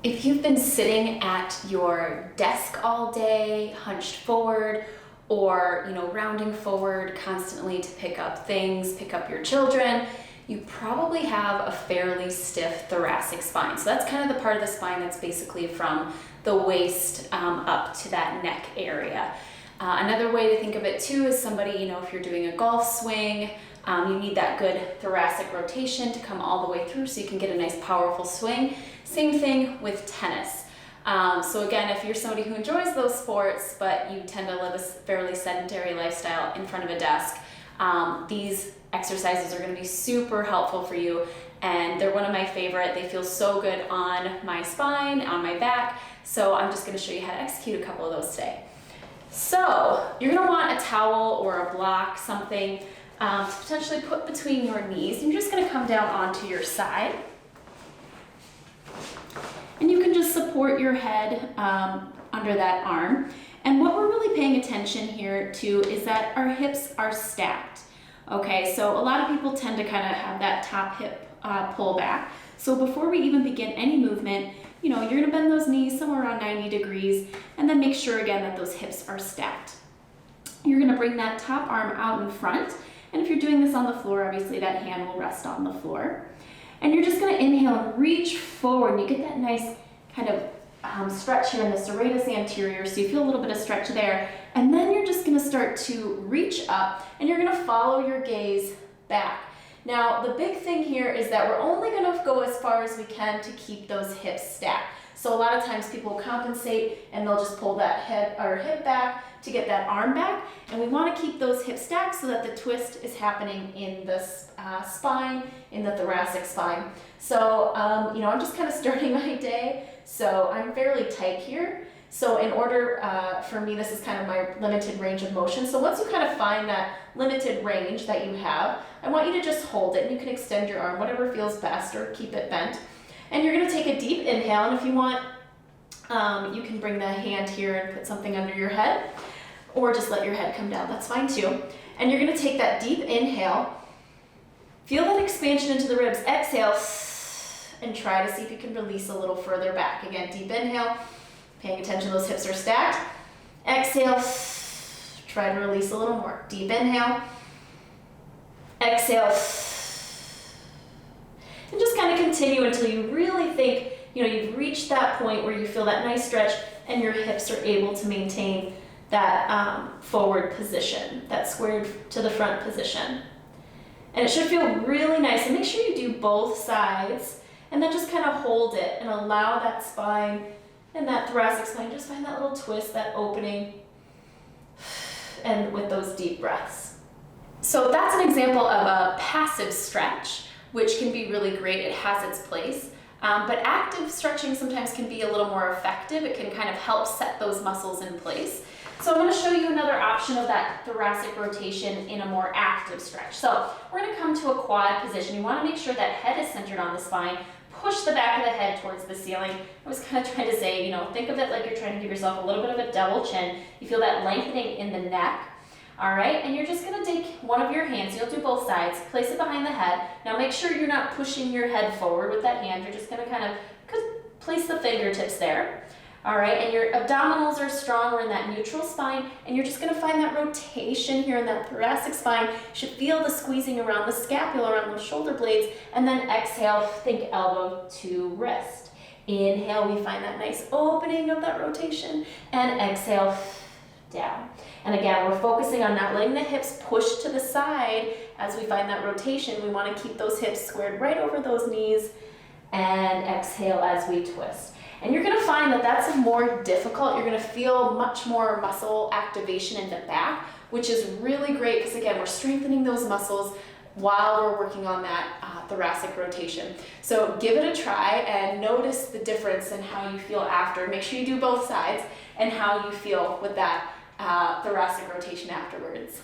If you've been sitting at your desk all day, hunched forward, or rounding forward constantly to pick up things, pick up your children, you probably have a fairly stiff thoracic spine. So that's kind of the part of the spine that's basically from the waist up to that neck area. Another way to think of it too is somebody, if you're doing a golf swing, you need that good thoracic rotation to come all the way through so you can get a nice powerful swing. Same thing with tennis. So again, if you're somebody who enjoys those sports, but you tend to live a fairly sedentary lifestyle in front of a desk, these exercises are going to be super helpful for you. And they're one of my favorite. They feel so good on my spine, on my back. So I'm just going to show you how to execute a couple of those today. So you're going to want a towel or a block, something to potentially put between your knees. You're just going to come down onto your side. And you can just support your head under that arm. And what we're really paying attention here to is that our hips are stacked. Okay, so a lot of people tend to kind of have that top hip pull back. So before we even begin any movement, you're gonna bend those knees somewhere around 90 degrees and then make sure again that those hips are stacked. You're gonna bring that top arm out in front. And if you're doing this on the floor, obviously that hand will rest on the floor. And you're just gonna inhale and reach forward. And you get that nice kind of stretch here in the serratus anterior, so you feel a little bit of stretch there. And then you're just gonna start to reach up and you're gonna follow your gaze back. Now, the big thing here is that we're only gonna go as far as we can to keep those hips stacked. So a lot of times people will compensate and they'll just pull that head or hip back to get that arm back. And we wanna keep those hips stacked so that the twist is happening in the spine, in the thoracic spine. So, I'm just kind of starting my day. So I'm fairly tight here. So in order for me, this is kind of my limited range of motion. So once you kind of find that limited range that you have, I want you to just hold it. And you can extend your arm, whatever feels best, or keep it bent. And you're gonna take a deep inhale. And if you want, you can bring the hand here and put something under your head, or just let your head come down, that's fine too. And you're gonna take that deep inhale, feel that expansion into the ribs, exhale, and try to see if you can release a little further back. Again, deep inhale, paying attention those hips are stacked. Exhale, try to release a little more. Deep inhale, exhale, and just kind of continue until you really think, you've reached that point where you feel that nice stretch and your hips are able to maintain that forward position, that squared to the front position. And it should feel really nice. And make sure you do both sides and then just kind of hold it and allow that spine and that thoracic spine, just find that little twist, that opening, and with those deep breaths. So that's an example of a passive stretch, which can be really great. It has its place. But active stretching sometimes can be a little more effective. It can kind of help set those muscles in place. So I'm going to show you another option of that thoracic rotation in a more active stretch. So we're going to come to a quad position. You want to make sure that head is centered on the spine. Push the back of the head towards the ceiling. I was kind of trying to say, think of it like you're trying to give yourself a little bit of a double chin. You feel that lengthening in the neck. All right, and you're just going to take one of your hands, you'll do both sides, place it behind the head. Now make sure you're not pushing your head forward with that hand. You're just going to kind of place the fingertips there. All right, and your abdominals are strong. We're in that neutral spine, and you're just gonna find that rotation here in that thoracic spine. You should feel the squeezing around the scapula, around those shoulder blades, and then exhale, think elbow to wrist. Inhale, we find that nice opening of that rotation, and exhale, down. And again, we're focusing on not letting the hips push to the side as we find that rotation. We wanna keep those hips squared right over those knees, and exhale as we twist. And you're gonna find that that's more difficult. You're gonna feel much more muscle activation in the back, which is really great because again, we're strengthening those muscles while we're working on that thoracic rotation. So give it a try and notice the difference in how you feel after. Make sure you do both sides and how you feel with that thoracic rotation afterwards.